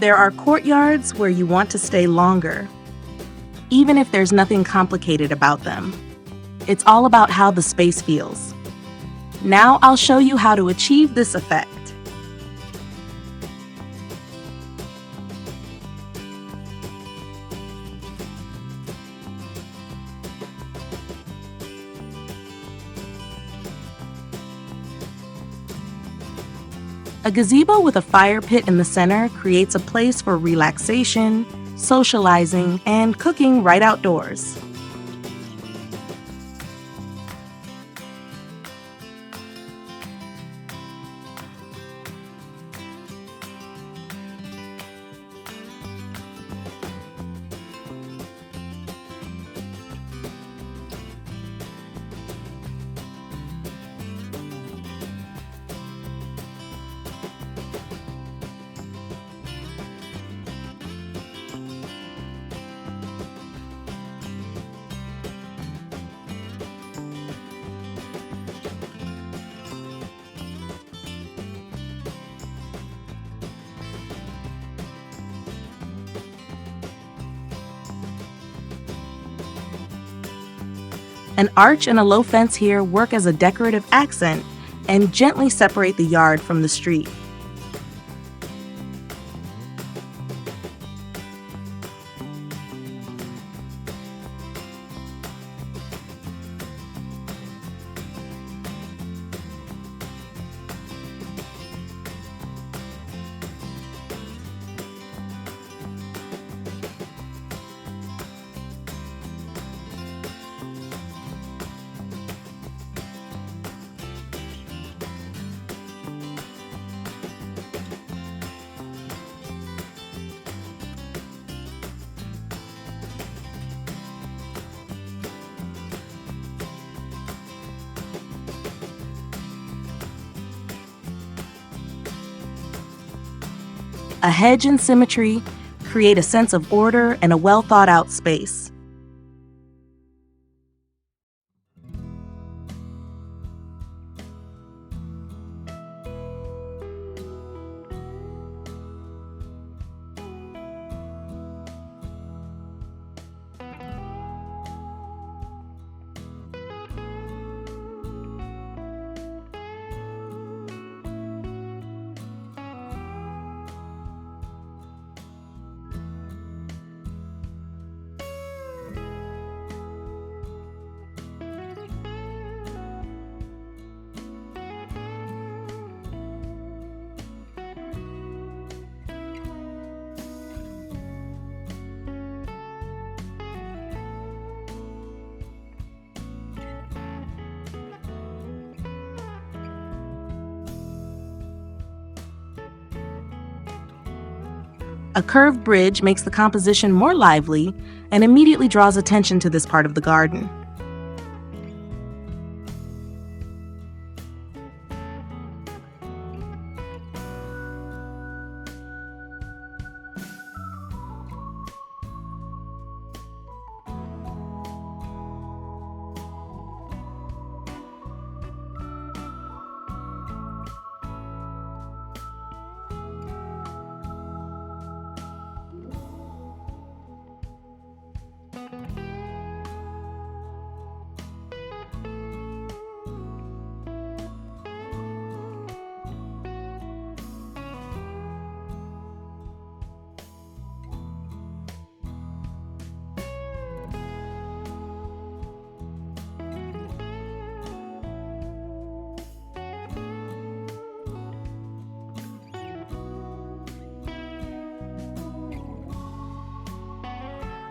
There are courtyards where you want to stay longer, even if there's nothing complicated about them. It's all about how the space feels. Now I'll show you how to achieve this effect. A gazebo with a fire pit in the center creates a place for relaxation, socializing, and cooking right outdoors. An arch and a low fence here work as a decorative accent and gently separate the yard from the street. A hedge and symmetry create a sense of order and a well-thought-out space. A curved bridge makes the composition more lively and immediately draws attention to this part of the garden.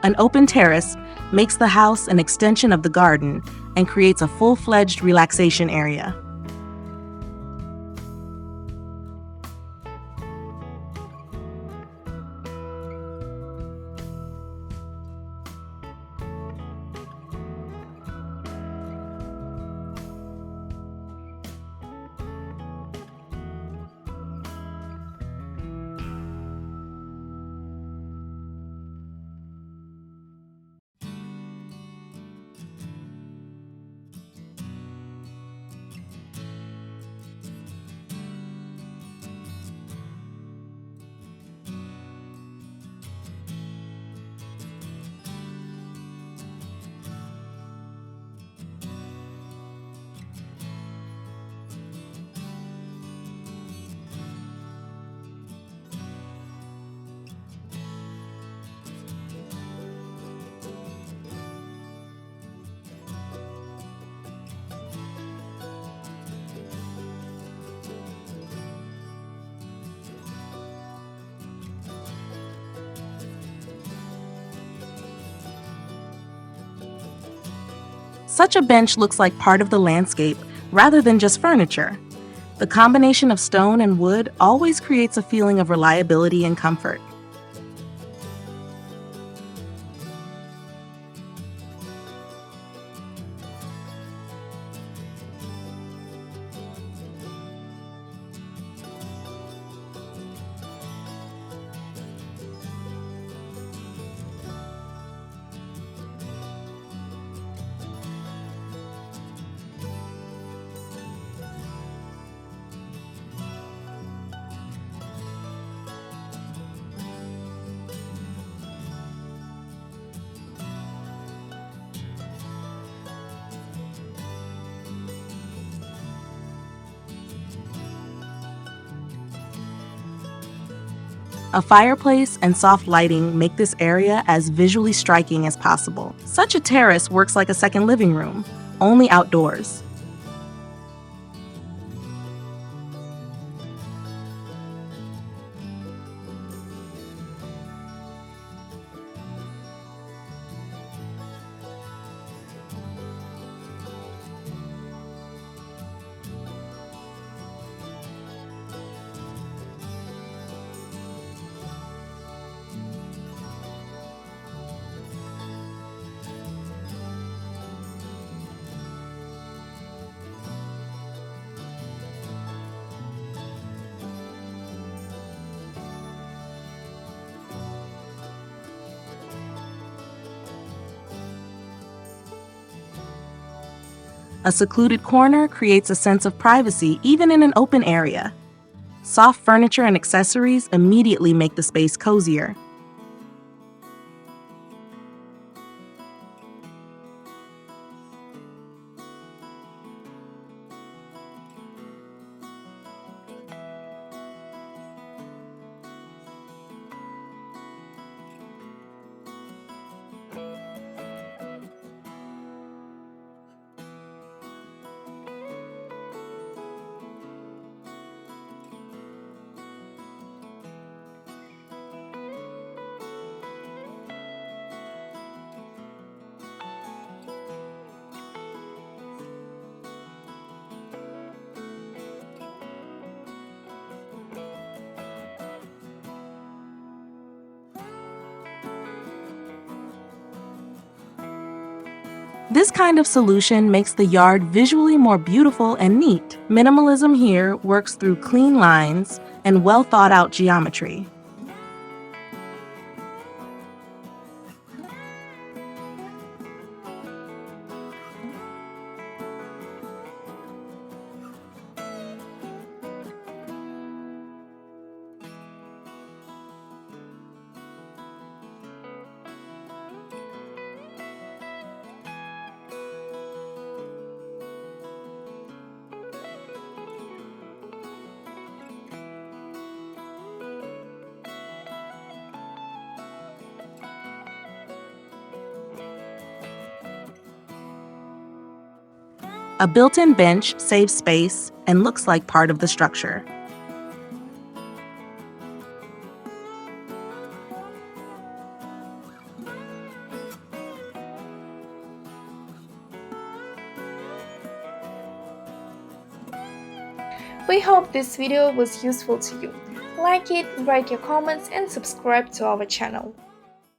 An open terrace makes the house an extension of the garden and creates a full-fledged relaxation area. Such a bench looks like part of the landscape rather than just furniture. The combination of stone and wood always creates a feeling of reliability and comfort. A fireplace and soft lighting make this area as visually striking as possible. Such a terrace works like a second living room, only outdoors. A secluded corner creates a sense of privacy even in an open area. Soft furniture and accessories immediately make the space cozier. This kind of solution makes the yard visually more beautiful and neat. Minimalism here works through clean lines and well thought out geometry. A built-in bench saves space and looks like part of the structure. We hope this video was useful to you. Like it, write your comments and subscribe to our channel.